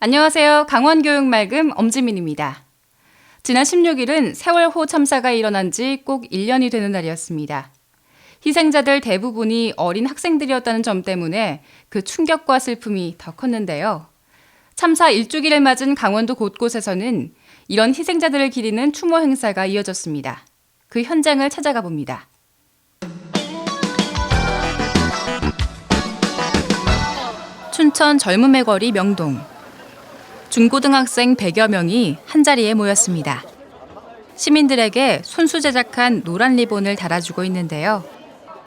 안녕하세요. 강원교육말금 엄지민입니다. 지난 16일은 세월호 참사가 일어난 지 꼭 1년이 되는 날이었습니다. 희생자들 대부분이 어린 학생들이었다는 점 때문에 그 충격과 슬픔이 더 컸는데요. 참사 1주기를 맞은 강원도 곳곳에서는 이런 희생자들을 기리는 추모 행사가 이어졌습니다. 그 현장을 찾아가 봅니다. 춘천 젊음의 거리 명동. 중고등학생 100여 명이 한자리에 모였습니다. 시민들에게 손수 제작한 노란 리본을 달아주고 있는데요.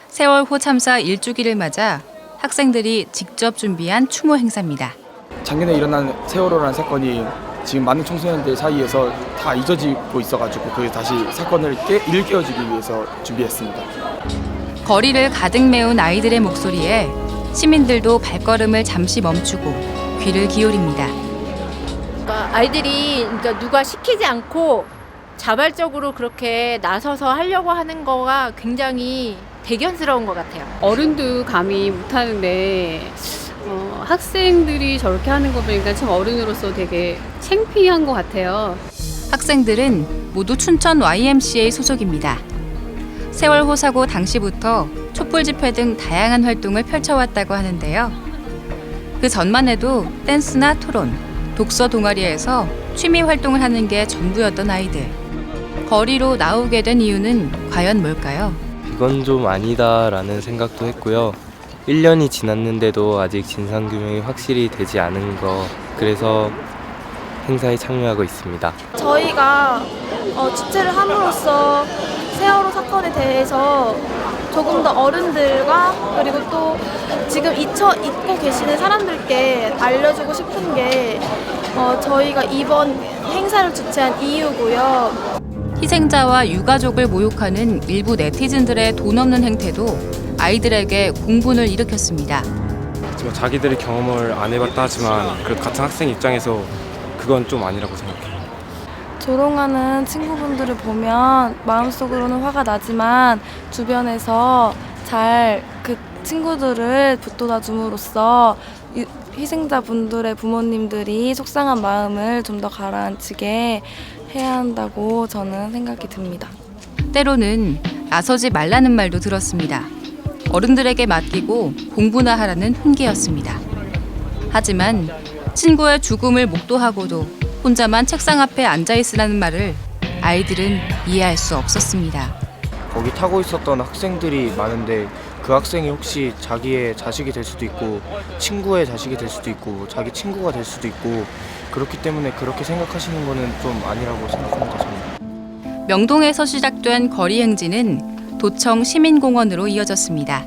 세월호 참사 1주기를 맞아 학생들이 직접 준비한 추모 행사입니다. 작년에 일어난 세월호라는 사건이 지금 많은 청소년들 사이에서 다 잊어지고 있어가지고 다시 사건을 일깨워주기 위해서 준비했습니다. 거리를 가득 메운 아이들의 목소리에 시민들도 발걸음을 잠시 멈추고 귀를 기울입니다. 아이들이 누가 시키지 않고 자발적으로 그렇게 나서서 하려고 하는 거가 굉장히 대견스러운 것 같아요. 어른도 감히 못하는데 학생들이 저렇게 하는 거 보니까 참 어른으로서 되게 창피한 것 같아요. 학생들은 모두 춘천 YMCA 소속입니다. 세월호 사고 당시부터 촛불 집회 등 다양한 활동을 펼쳐왔다고 하는데요. 그 전만 해도 댄스나 토론, 독서 동아리에서 취미 활동을 하는 게 전부였던 아이들. 거리로 나오게 된 이유는 과연 뭘까요? 이건 좀 아니다라는 생각도 했고요. 1년이 지났는데도 아직 진상규명이 확실히 되지 않은 거, 그래서 행사에 참여하고 있습니다. 저희가 주최를 함으로써 세월호 사건에 대해서 조금 더 어른들과 그리고 또 지금 잊고 계시는 사람들께 알려주고 싶은 게 저희가 이번 행사를 주최한 이유고요. 희생자와 유가족을 모욕하는 일부 네티즌들의 돈 없는 행태도 아이들에게 공분을 일으켰습니다. 자기들이 경험을 안 해봤다 하지만 그 같은 학생 입장에서 그건 좀 아니라고 생각해요. 조롱하는 친구분들을 보면 마음속으로는 화가 나지만 주변에서 잘 그 친구들을 붙돋아 줌으로써 희생자분들의 부모님들이 속상한 마음을 좀 더 가라앉히게 해야 한다고 저는 생각이 듭니다. 때로는 나서지 말라는 말도 들었습니다. 어른들에게 맡기고 공부나 하라는 훈계였습니다. 하지만 친구의 죽음을 목도하고도 혼자만 책상 앞에 앉아있으라는 말을 아이들은 이해할 수 없었습니다. 거기 타고 있었던 학생들이 많은데 그 학생이 혹시 자기의 자식이 될 수도 있고 친구의 자식이 될 수도 있고 자기 친구가 될 수도 있고 그렇기 때문에 그렇게 생각하시는 거는 좀 아니라고 생각합니다. 저는. 명동에서 시작된 거리 행진은 도청 시민공원으로 이어졌습니다.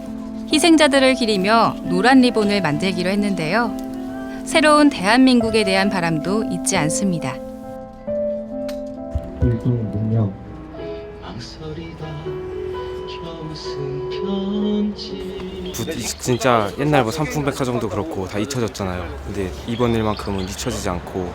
희생자들을 기리며 노란 리본을 만들기로 했는데요. 새로운 대한민국에 대한 바람도 잊지 않습니다. 진짜 옛날 삼풍백화점도 그렇고 다 잊혀졌잖아요. 근데 이번 일만큼은 잊혀지지 않고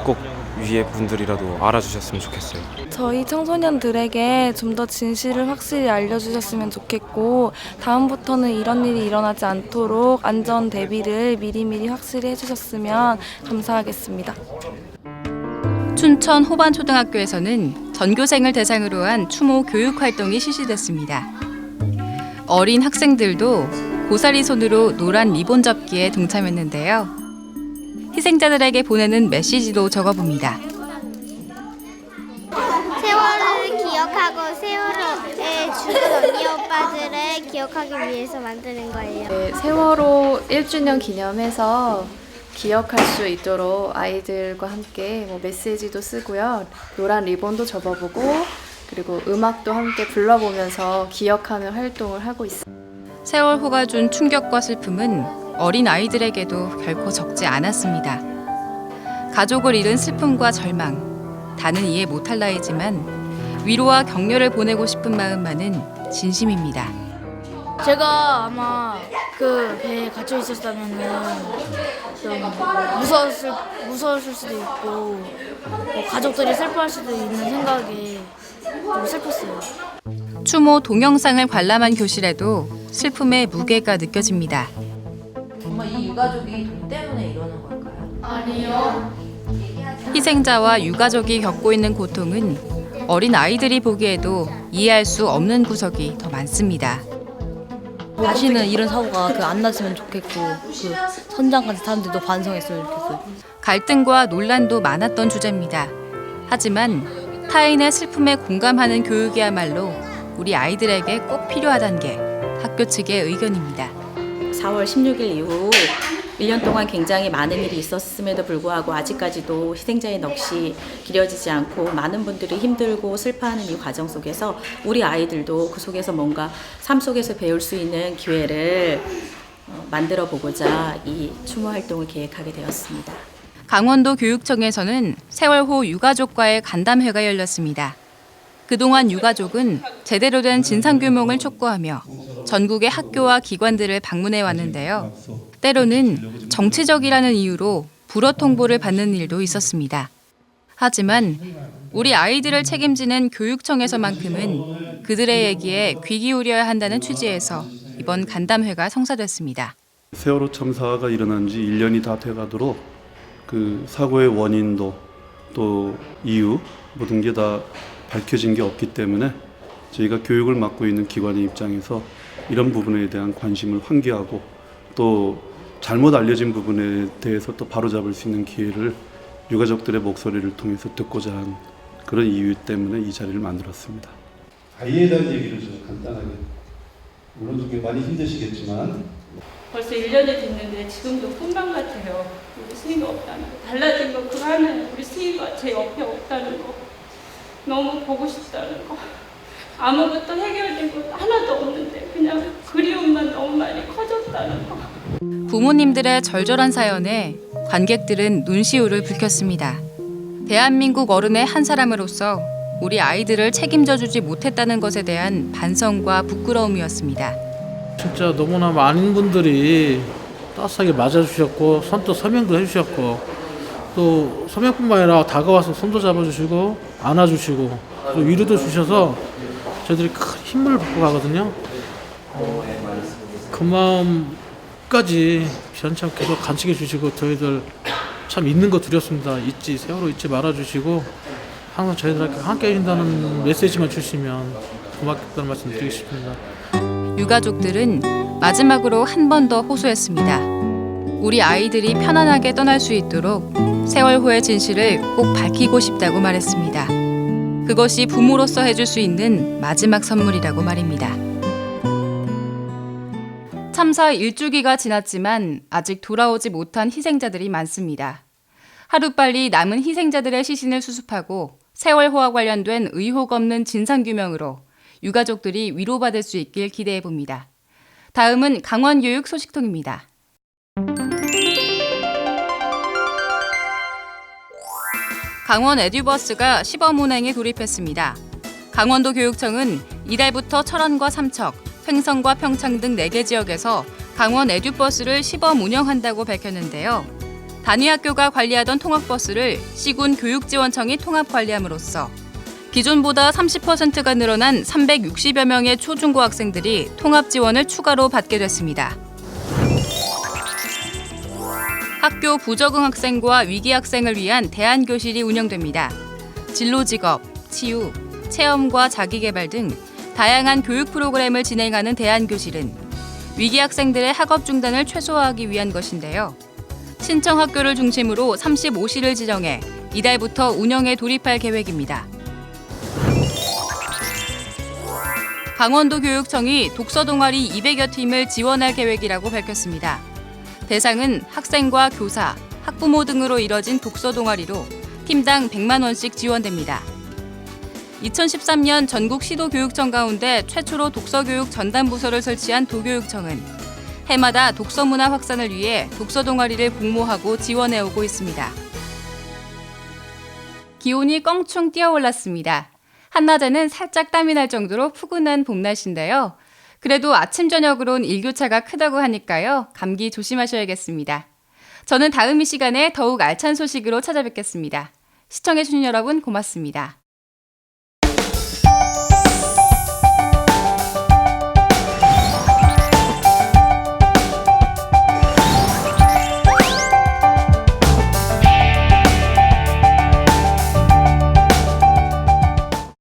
꼭 위에 분들이라도 알아주셨으면 좋겠어요. 저희 청소년들에게 좀 더 진실을 확실히 알려주셨으면 좋겠고 다음부터는 이런 일이 일어나지 않도록 안전 대비를 미리미리 확실히 해주셨으면 감사하겠습니다. 춘천 호반초등학교에서는 전교생을 대상으로 한 추모 교육 활동이 실시됐습니다. 어린 학생들도 고사리 손으로 노란 리본 접기에 동참했는데요. 희생자들에게 보내는 메시지도 적어봅니다. 세월을 기억하고 세월호에 죽은 언니 오빠들을 기억하기 위해서 만드는 거예요. 네, 세월호 1주년 기념해서 기억할 수 있도록 아이들과 함께 메시지도 쓰고요. 노란 리본도 접어보고 그리고 음악도 함께 불러보면서 기억하는 활동을 하고 있습니다. 세월호가 준 충격과 슬픔은 어린 아이들에게도 결코 적지 않았습니다. 가족을 잃은 슬픔과 절망, 다는 이해 못할 나이지만 위로와 격려를 보내고 싶은 마음만은 진심입니다. 제가 아마 그 배에 갇혀 있었다면은 좀 무서웠을 수도 있고 가족들이 슬퍼할 수도 있는 생각에 좀 슬펐어요. 추모 동영상을 관람한 교실에도 슬픔의 무게가 느껴집니다. 정말 이 유가족이 돈 때문에 이러는 걸까요? 희생자와 유가족이 겪고 있는 고통은 어린 아이들이 보기에도 이해할 수 없는 구석이 더 많습니다. 다시는 이런 사고가 안 났으면 좋겠고 그 선장까지 사람들도 반성했으면 좋겠어요. 갈등과 논란도 많았던 주제입니다. 하지만 타인의 슬픔에 공감하는 교육이야말로 우리 아이들에게 꼭 필요하다는 게 학교 측의 의견입니다. 4월 16일 이후 1년 동안 굉장히 많은 일이 있었음에도 불구하고 아직까지도 희생자의 넋이 기려지지 않고 많은 분들이 힘들고 슬퍼하는 이 과정 속에서 우리 아이들도 그 속에서 뭔가 삶 속에서 배울 수 있는 기회를 만들어 보고자 이 추모 활동을 계획하게 되었습니다. 강원도 교육청에서는 세월호 유가족과의 간담회가 열렸습니다. 그동안 유가족은 제대로 된 진상규명을 촉구하며 전국의 학교와 기관들을 방문해 왔는데요. 때로는 정치적이라는 이유로 불어 통보를 받는 일도 있었습니다. 하지만 우리 아이들을 책임지는 교육청에서만큼은 그들의 얘기에 귀 기울여야 한다는 취지에서 이번 간담회가 성사됐습니다. 세월호 참사가 일어난 지 1년이 다 돼가도록 그 사고의 원인도 또 이유 모든 게 다 밝혀진 게 없기 때문에 저희가 교육을 맡고 있는 기관의 입장에서 이런 부분에 대한 관심을 환기하고 또 잘못 알려진 부분에 대해서 또 바로잡을 수 있는 기회를 유가족들의 목소리를 통해서 듣고자 한 그런 이유 때문에 이 자리를 만들었습니다. 아이에 대한 얘기를 좀 간단하게, 물론 좀 많이 힘드시겠지만 벌써 1년이 됐는데 지금도 꿈만 같아요. 우리 스님이 없다는 거. 달라진 거 그거 하나는 우리 스님과 제 옆에 없다는 거. 너무 보고 싶다는 거. 아무것도 해결된 것 하나도 없는데 그냥 그리움만 너무 많이 커졌다는 거. 부모님들의 절절한 사연에 관객들은 눈시울을 붉혔습니다. 대한민국 어른의 한 사람으로서 우리 아이들을 책임져 주지 못했다는 것에 대한 반성과 부끄러움이었습니다. 진짜 너무나 많은 분들이 따뜻하게 맞아주셨고 손도 서명도 해주셨고 또 서명뿐만 아니라 다가와서 손도 잡아주시고 안아주시고 또 위로도 주셔서 저희들이 큰 힘을 받고 가거든요. 그 마음까지 변참 계속 간직해 주시고 저희들 참 있는 거 두렵습니다. 세월호 잊지 말아주시고 항상 저희들한테 함께 해준다는 메시지만 주시면 고맙다는 말씀 드리고 싶습니다. 유가족들은 마지막으로 한 번 더 호소했습니다. 우리 아이들이 편안하게 떠날 수 있도록 세월호의 진실을 꼭 밝히고 싶다고 말했습니다. 그것이 부모로서 해줄 수 있는 마지막 선물이라고 말입니다. 참사 1주기가 지났지만 아직 돌아오지 못한 희생자들이 많습니다. 하루빨리 남은 희생자들의 시신을 수습하고 세월호와 관련된 의혹 없는 진상규명으로 유가족들이 위로받을 수 있길 기대해봅니다. 다음은 강원교육 소식통입니다. 강원 에듀버스가 시범 운행에 돌입했습니다. 강원도 교육청은 이달부터 철원과 삼척, 횡성과 평창 등 4개 지역에서 강원 에듀버스를 시범 운영한다고 밝혔는데요. 단위 학교가 관리하던 통학버스를 시군 교육지원청이 통합 관리함으로써 기존보다 30%가 늘어난 360여 명의 초중고 학생들이 통합 지원을 추가로 받게 됐습니다. 학교 부적응 학생과 위기 학생을 위한 대안교실이 운영됩니다. 진로직업, 치유, 체험과 자기개발 등 다양한 교육 프로그램을 진행하는 대안교실은 위기 학생들의 학업 중단을 최소화하기 위한 것인데요. 신청 학교를 중심으로 35시를 지정해 이달부터 운영에 돌입할 계획입니다. 강원도 교육청이 독서 동아리 200여 팀을 지원할 계획이라고 밝혔습니다. 대상은 학생과 교사, 학부모 등으로 이뤄진 독서 동아리로 팀당 100만 원씩 지원됩니다. 2013년 전국 시도교육청 가운데 최초로 독서교육 전담부서를 설치한 도교육청은 해마다 독서 문화 확산을 위해 독서 동아리를 공모하고 지원해오고 있습니다. 기온이 껑충 뛰어올랐습니다. 한낮에는 살짝 땀이 날 정도로 푸근한 봄 날씨인데요. 그래도 아침 저녁으론 일교차가 크다고 하니까요. 감기 조심하셔야겠습니다. 저는 다음 이 시간에 더욱 알찬 소식으로 찾아뵙겠습니다. 시청해주신 여러분 고맙습니다.